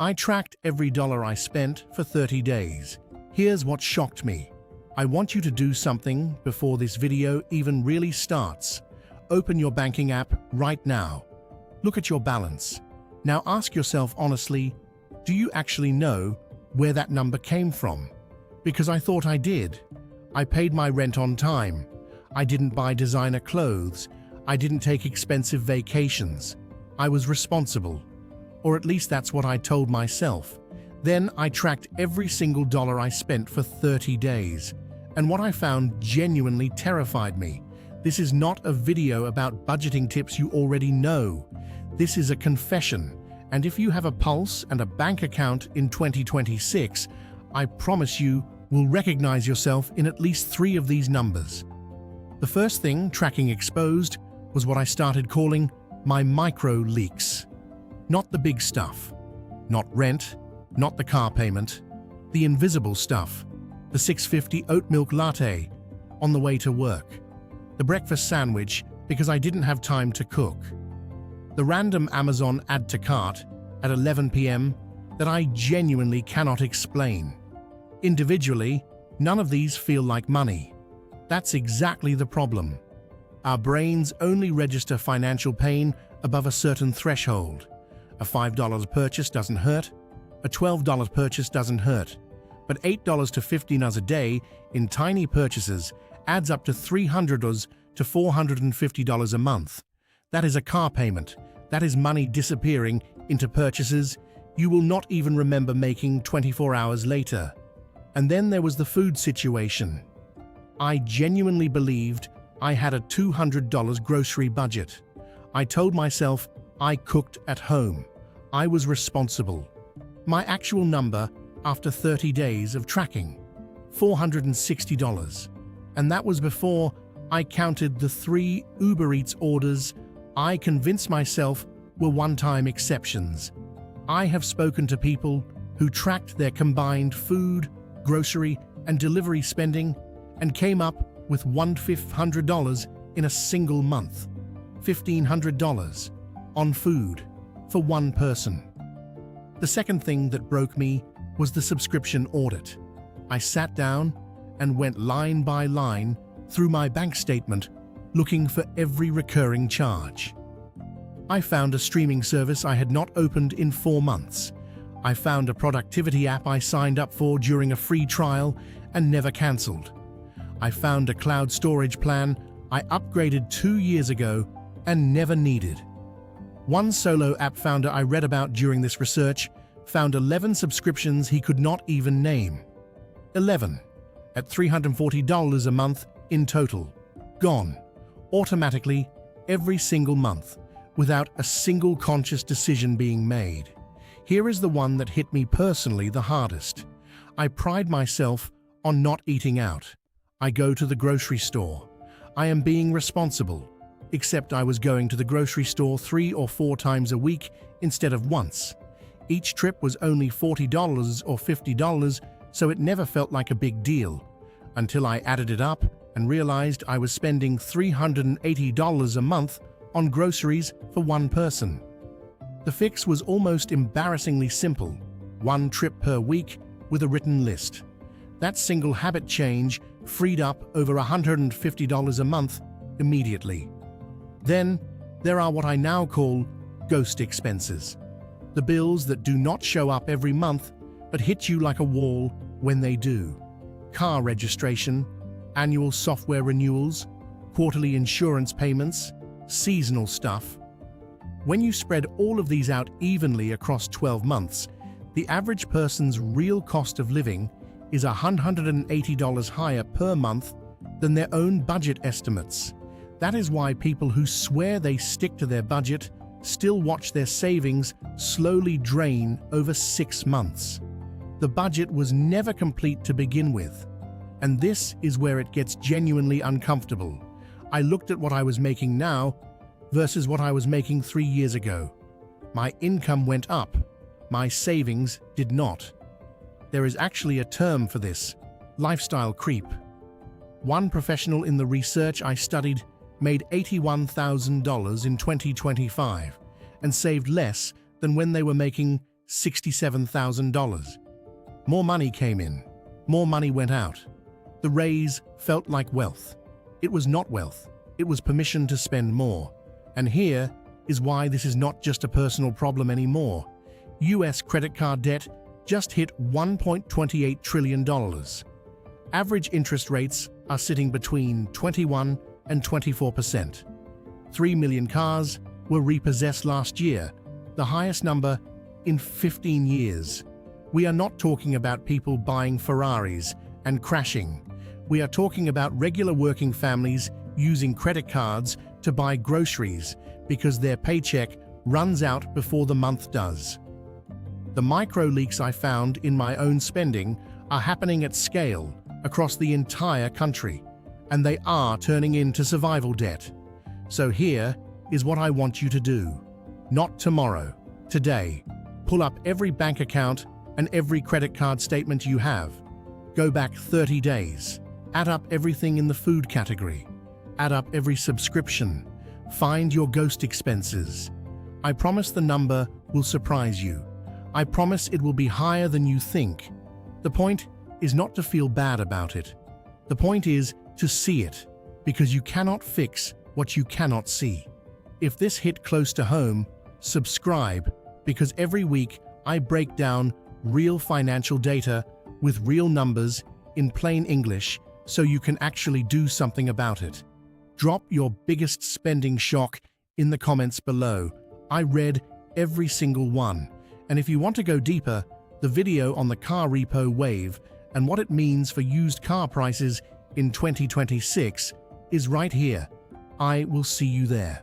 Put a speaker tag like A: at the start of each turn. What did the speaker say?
A: I tracked every dollar I spent for 30 days. Here's what shocked me. I want you to do something before this video even really starts. Open your banking app right now. Look at your balance. Now ask yourself honestly, do you actually know where that number came from? Because I thought I did. I paid my rent on time. I didn't buy designer clothes. I didn't take expensive vacations. I was responsible. Or at least that's what I told myself. Then I tracked every single dollar I spent for 30 days. And what I found genuinely terrified me. This is not a video about budgeting tips you already know. This is a confession. And if you have a pulse and a bank account in 2026, I promise you will recognize yourself in at least 3 of these numbers. The first thing tracking exposed was what I started calling my micro leaks. Not the big stuff. Not rent, not the car payment. The invisible stuff. The $6.50 oat milk latte on the way to work. The breakfast sandwich because I didn't have time to cook. The random Amazon add to cart at 11 p.m. that I genuinely cannot explain. Individually, none of these feel like money. That's exactly the problem. Our brains only register financial pain above a certain threshold. A $5 purchase doesn't hurt. A $12 purchase doesn't hurt. But $8 to $15 a day in tiny purchases adds up to $300 to $450 a month. That is a car payment. That is money disappearing into purchases you will not even remember making 24 hours later. And then there was the food situation. I genuinely believed I had a $200 grocery budget. I told myself I cooked at home. I was responsible. My actual number after 30 days of tracking, $460. And that was before I counted the 3 Uber Eats orders I convinced myself were one-time exceptions. I have spoken to people who tracked their combined food, grocery, and delivery spending and came up with $1,500 in a single month. $1,500 on food for one person. The second thing that broke me was the subscription audit. I sat down and went line by line through my bank statement looking for every recurring charge. I found a streaming service I had not opened in 4 months. I found a productivity app I signed up for during a free trial and never cancelled. I found a cloud storage plan I upgraded 2 years ago and never needed. One solo app founder I read about during this research found 11 subscriptions he could not even name. 11, at $340 a month in total. Gone, automatically, every single month, without a single conscious decision being made. Here is the one that hit me personally the hardest. I pride myself on not eating out. I go to the grocery store. I am being responsible, except I was going to the grocery store 3 or 4 times a week instead of once. Each trip was only $40 or $50, so it never felt like a big deal, until I added it up and realized I was spending $380 a month on groceries for one person. The fix was almost embarrassingly simple: 1 trip per week with a written list. That single habit change freed up over $150 a month immediately. Then, there are what I now call ghost expenses. The bills that do not show up every month, but hit you like a wall when they do. Car registration, annual software renewals, quarterly insurance payments, seasonal stuff. When you spread all of these out evenly across 12 months, the average person's real cost of living is $180 higher per month than their own budget estimates. That is why people who swear they stick to their budget still watch their savings slowly drain over 6 months. The budget was never complete to begin with. And this is where it gets genuinely uncomfortable. I looked at what I was making now versus what I was making 3 years ago. My income went up. My savings did not. There is actually a term for this: lifestyle creep. One professional in the research I studied made $81,000 in 2025 and saved less than when they were making $67,000. More money came in. More money went out. The raise felt like wealth. It was not wealth. It was permission to spend more. And here is why this is not just a personal problem anymore. US credit card debt just hit $1.28 trillion. Average interest rates are sitting between 21 and 24%. 3 million cars were repossessed last year, the highest number in 15 years. We are not talking about people buying Ferraris and crashing. We are talking about regular working families using credit cards to buy groceries because their paycheck runs out before the month does. The micro leaks I found in my own spending are happening at scale across the entire country, and they are turning into survival debt. So here is what I want you to do. Not tomorrow, today. Pull up every bank account and every credit card statement you have. Go back 30 days. Add up everything in the food category. Add up every subscription. Find your ghost expenses. I promise the number will surprise you. I promise it will be higher than you think. The point is not to feel bad about it. The point is to see it, because you cannot fix what you cannot see. If this hit close to home, subscribe, because every week I break down real financial data with real numbers in plain English so you can actually do something about it. Drop your biggest spending shock in the comments below. I read every single one. And if you want to go deeper, the video on the car repo wave and what it means for used car prices in 2026 is right here. I will see you there.